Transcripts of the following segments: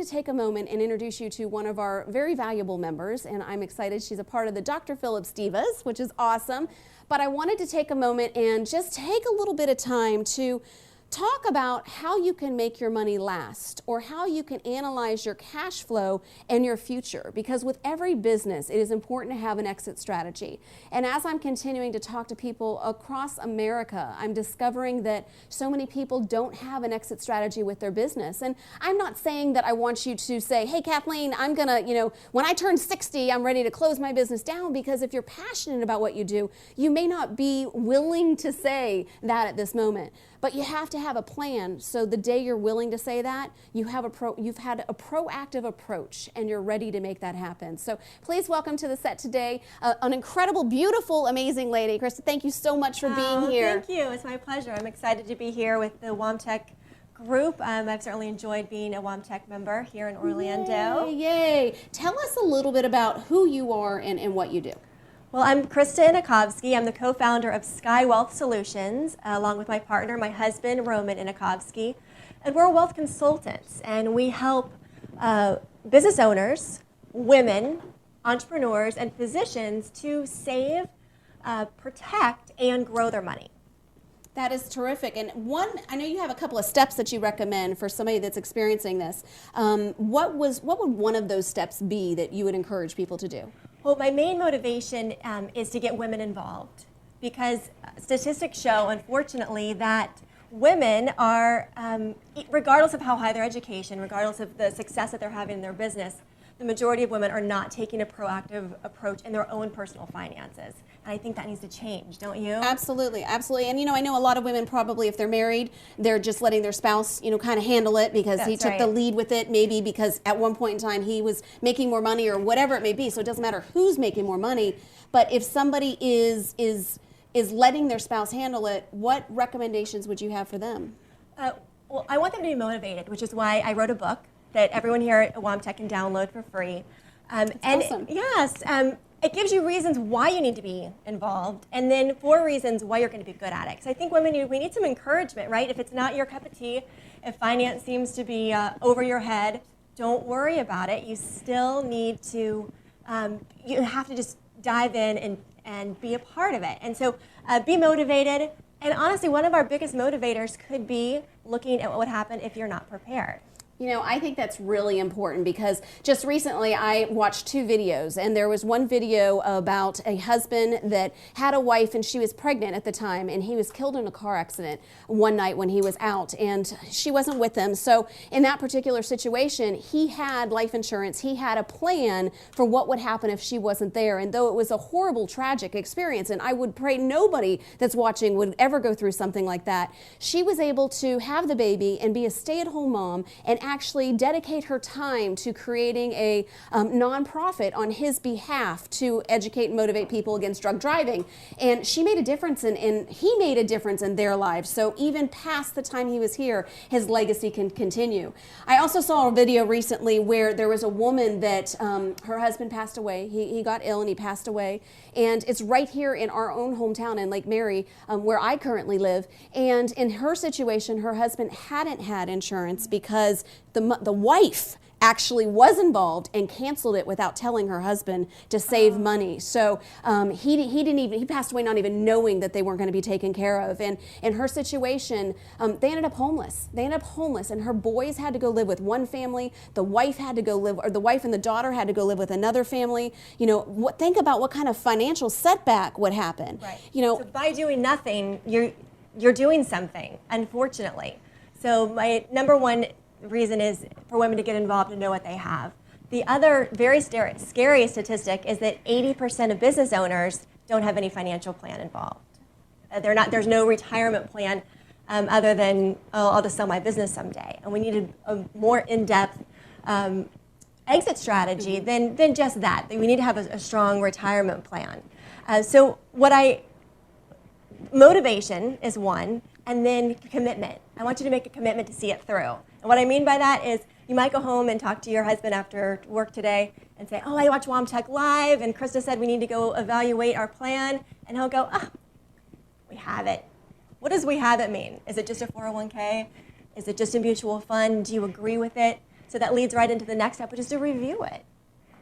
take a moment and introduce you to one of our very valuable members, and I'm excited she's a part of the Dr. Phillips Divas, which is awesome. But I wanted to take a moment and just take a little bit of time to talk about how you can make your money last, or how you can analyze your cash flow and your future. Because with every business, it is important to have an exit strategy. And as I'm continuing to talk to people across America, I'm discovering that so many people don't have an exit strategy with their business. And I'm not saying that I want you to say, hey, Kathleen, I'm gonna, when I turn 60, I'm ready to close my business down, because if you're passionate about what you do, you may not be willing to say that at this moment. But you have to have a plan, so the day you're willing to say that, you've had a proactive approach, and you're ready to make that happen. So please welcome to the set today an incredible, beautiful, amazing lady. Krista, thank you so much for being here. Thank you. It's my pleasure. I'm excited to be here with the WOAMTEC group. I've certainly enjoyed being a WOAMTEC member here in Orlando. Yay, yay. Tell us a little bit about who you are and what you do. Well, I'm Krista Inochovsky. I'm the co-founder of Sky Wealth Solutions, along with my partner, my husband, Roman Inochovsky. And we're wealth consultants, and we help business owners, women, entrepreneurs, and physicians to save, protect, and grow their money. That is terrific. And I know you have a couple of steps that you recommend for somebody that's experiencing this. What would one of those steps be that you would encourage people to do? Well, my main motivation is to get women involved, because statistics show, unfortunately, that women are, regardless of how high their education, regardless of the success that they're having in their business, the majority of women are not taking a proactive approach in their own personal finances. And I think that needs to change, don't you? Absolutely, absolutely. And I know a lot of women probably, if they're married, they're just letting their spouse, kind of handle it because he took the lead with it, maybe because at one point in time he was making more money or whatever it may be. So it doesn't matter who's making more money. But if somebody is letting their spouse handle it, what recommendations would you have for them? Well, I want them to be motivated, which is why I wrote a book that everyone here at WOAMTEC can download for free. That's awesome. Yes, it gives you reasons why you need to be involved, and then 4 reasons why you're going to be good at it. Because I think women, we need some encouragement, right? If it's not your cup of tea, if finance seems to be over your head, don't worry about it. You still need to, you have to just dive in and be a part of it. And so be motivated. And honestly, one of our biggest motivators could be looking at what would happen if you're not prepared. I think that's really important, because just recently I watched 2 videos, and there was one video about a husband that had a wife, and she was pregnant at the time, and he was killed in a car accident one night when he was out, and she wasn't with him. So in that particular situation, he had life insurance. He had a plan for what would happen if she wasn't there. And though it was a horrible, tragic experience, and I would pray nobody that's watching would ever go through something like that, she was able to have the baby and be a stay-at-home mom and actually dedicate her time to creating a nonprofit on his behalf to educate and motivate people against drug driving. And she made a difference, and he made a difference in their lives. So even past the time he was here, his legacy can continue. I also saw a video recently where there was a woman that her husband passed away. He got ill and he passed away. And it's right here in our own hometown in Lake Mary, where I currently live. And in her situation, her husband hadn't had insurance because the wife actually was involved and canceled it without telling her husband to save money. So he passed away not even knowing that they weren't going to be taken care of. And in her situation, they ended up homeless. And her boys had to go live with one family. The wife had to go live, or the wife and the daughter had to go live with another family. Think about what kind of financial setback would happen. Right. So by doing nothing, you're doing something, unfortunately. So my number one reason is for women to get involved and know what they have. The other very scary statistic is that 80% of business owners don't have any financial plan involved. There's no retirement plan other than, I'll just sell my business someday. And we need a more in-depth exit strategy than just that. We need to have a strong retirement plan. So motivation is one, and then commitment. I want you to make a commitment to see it through. And what I mean by that is you might go home and talk to your husband after work today and say, I watched WOAMTEC live, and Krista said we need to go evaluate our plan. And he'll go, we have it. What does we have it mean? Is it just a 401k? Is it just a mutual fund? Do you agree with it? So that leads right into the next step, which is to review it.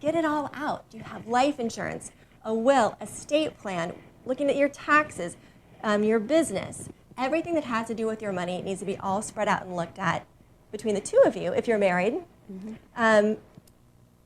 Get it all out. Do you have life insurance, a will, estate plan, looking at your taxes, your business, everything that has to do with your money needs to be all spread out and looked at between the two of you if you're married. And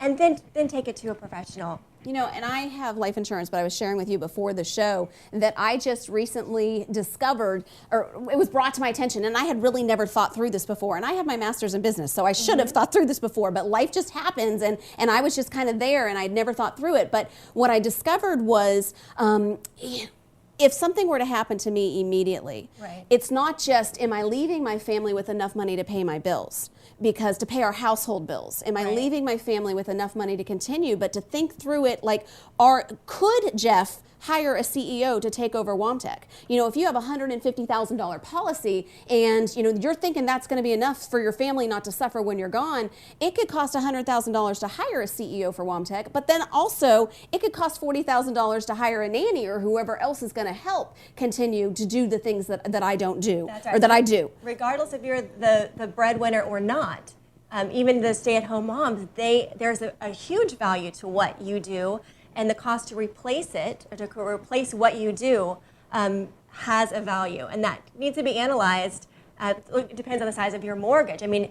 then take it to a professional. You know, and I have life insurance, but I was sharing with you before the show that I just recently discovered, or it was brought to my attention, and I had really never thought through this before. And I have my master's in business, so I should have thought through this before, but life just happens, and I was just kind of there, and I'd never thought through it. But what I discovered was, if something were to happen to me immediately, it's not just, am I leaving my family with enough money to pay my bills? Because to pay our household bills, am I leaving my family with enough money to continue? But to think through it, like, could Jeff hire a CEO to take over WOAMTEC? You know, if you have a $150,000 policy and, you know, you're thinking that's going to be enough for your family not to suffer when you're gone, it could cost $100,000 to hire a CEO for WOAMTEC, but then also it could cost $40,000 to hire a nanny or whoever else is going to help continue to do the things that I don't do, or that I do. Regardless if you're the breadwinner or not, even the stay-at-home moms, there's a huge value to what you do. And the cost to replace it, or to replace what you do, has a value. And that needs to be analyzed. It depends on the size of your mortgage. I mean,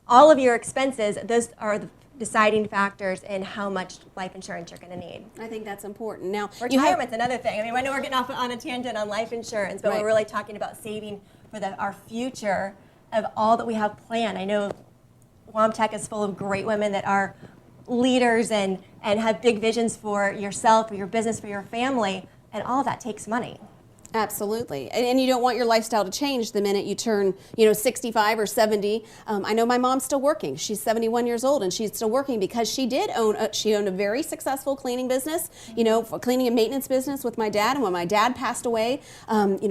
all of your expenses, those are the deciding factors in how much life insurance you're going to need. I think that's important. Now, retirement's another thing. I mean, I know we're getting off on a tangent on life insurance, but we're really talking about saving for our future of all that we have planned. I know WOAMTEC is full of great women that are leaders and have big visions for yourself, for your business, for your family, and all of that takes money. Absolutely. And you don't want your lifestyle to change the minute you turn, 65 or 70. I know my mom's still working. She's 71 years old and she's still working because she owned a very successful cleaning business, cleaning and maintenance business with my dad. And when my dad passed away,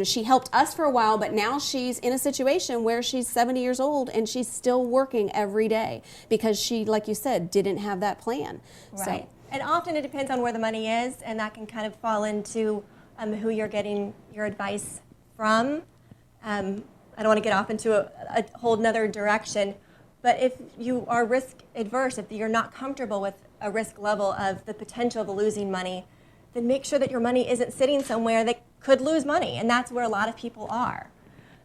she helped us for a while, but now she's in a situation where she's 70 years old and she's still working every day because she, like you said, didn't have that plan. Right. So. And often it depends on where the money is, and that can kind of fall into who you're getting your advice from. I don't want to get off into a whole nother direction, but if you are risk adverse, if you're not comfortable with a risk level of the potential of losing money, then make sure that your money isn't sitting somewhere that could lose money, and that's where a lot of people are.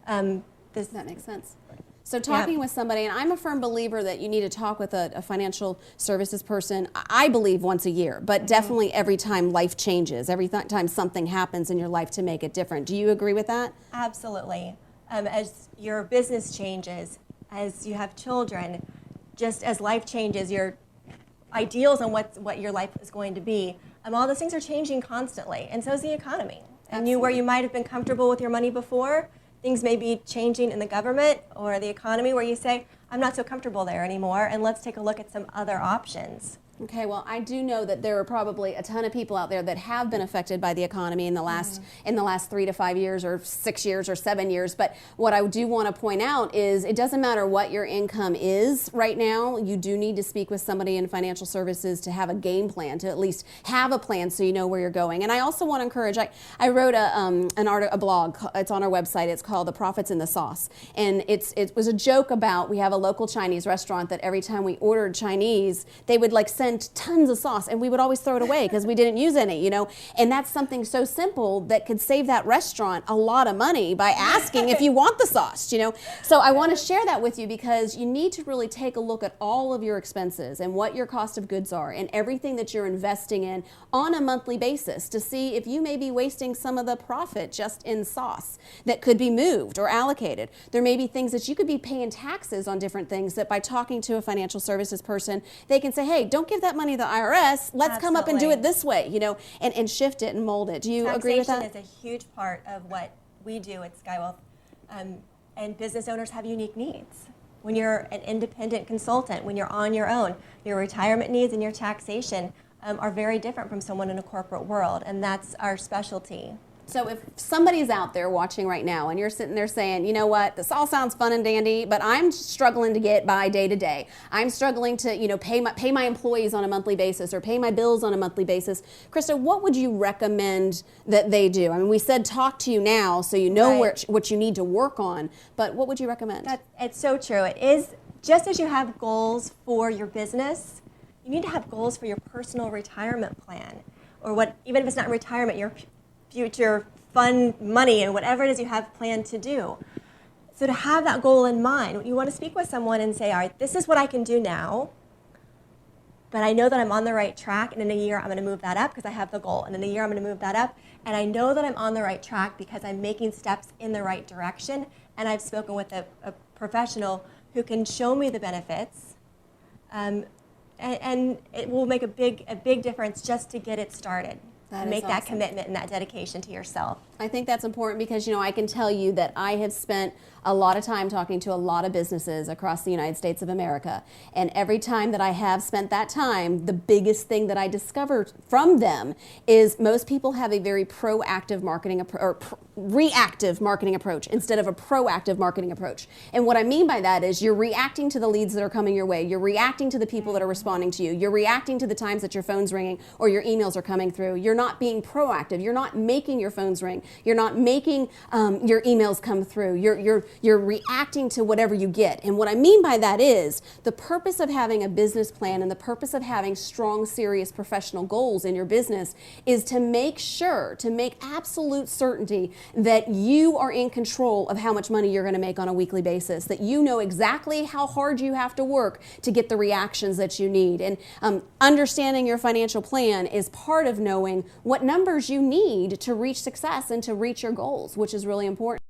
That makes sense. So talking with somebody, and I'm a firm believer that you need to talk with a financial services person, I believe once a year, but definitely every time life changes, every time something happens in your life to make it different. Do you agree with that? Absolutely. As your business changes, as you have children, just as life changes, your ideals on what your life is going to be, all those things are changing constantly, and so is the economy. And where you might have been comfortable with your money before, things may be changing in the government or the economy where you say, I'm not so comfortable there anymore, and let's take a look at some other options. Okay, well, I do know that there are probably a ton of people out there that have been affected by the economy in the last 3 to 5 years or 6 years or 7 years. But what I do want to point out is it doesn't matter what your income is right now. You do need to speak with somebody in financial services to have a game plan, to at least have a plan so you know where you're going. And I also want to encourage, I wrote a blog, it's on our website, it's called The Profits in the Sauce. And it was a joke about, we have a local Chinese restaurant that every time we ordered Chinese, they would send tons of sauce and we would always throw it away because we didn't use any, and that's something so simple that could save that restaurant a lot of money by asking if you want the sauce, So I want to share that with you because you need to really take a look at all of your expenses and what your cost of goods are and everything that you're investing in on a monthly basis to see if you may be wasting some of the profit just in sauce that could be moved or allocated. There may be things that you could be paying taxes on different things that by talking to a financial services person, they can say, hey, don't give that money to the IRS. Let's come up and do it this way, and shift it and mold it. Do you agree with that? Taxation is a huge part of what we do at SkyWealth, and business owners have unique needs. When you're an independent consultant, when you're on your own, your retirement needs and your taxation are very different from someone in a corporate world, and that's our specialty. So if somebody's out there watching right now and you're sitting there saying, you know what, this all sounds fun and dandy, but I'm struggling to get by day to day. I'm struggling to, pay my employees on a monthly basis or pay my bills on a monthly basis. Krista, what would you recommend that they do? I mean, we said talk to you now so you know what you need to work on, but what would you recommend? It's so true. It is just as you have goals for your business, you need to have goals for your personal retirement plan, or what, even if it's not retirement, your future fund money and whatever it is you have planned to do. So to have that goal in mind, you want to speak with someone and say, all right, this is what I can do now, but I know that I'm on the right track, and in a year I'm going to move that up because I have the goal, and in a year I'm going to move that up, and I know that I'm on the right track because I'm making steps in the right direction, and I've spoken with a professional who can show me the benefits, and it will make a big difference just to get it started. Make that commitment and that dedication to yourself. I think that's important because, I can tell you that I have spent a lot of time talking to a lot of businesses across the United States of America. And every time that I have spent that time, the biggest thing that I discovered from them is most people have a very proactive marketing or reactive marketing approach instead of a proactive marketing approach. And what I mean by that is you're reacting to the leads that are coming your way. You're reacting to the people that are responding to you. You're reacting to the times that your phone's ringing or your emails are coming through. You're not being proactive. You're not making your phones ring. You're not making your emails come through. You're reacting to whatever you get. And what I mean by that is the purpose of having a business plan and the purpose of having strong, serious professional goals in your business is to make sure, to make absolute certainty that you are in control of how much money you're going to make on a weekly basis, that you know exactly how hard you have to work to get the reactions that you need. And understanding your financial plan is part of knowing what numbers you need to reach success and to reach your goals, which is really important.